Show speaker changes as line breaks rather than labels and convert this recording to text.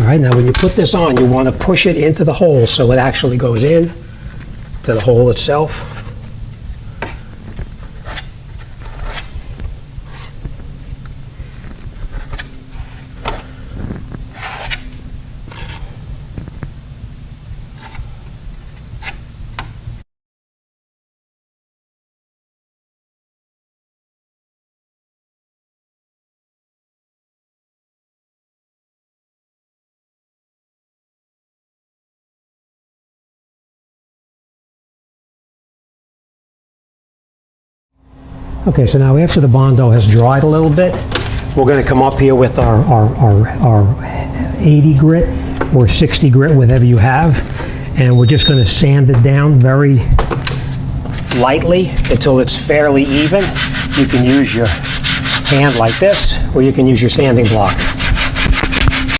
All right, now when you put this on, you want to push it into the hole so it actually goes in to the hole itself. Okay, so now after the Bondo has dried a little bit, we're going to come up here with our 80 grit or 60 grit, whatever you have, and we're just going to sand it down very lightly until it's fairly even. You can use your hand like this, or you can use your sanding block.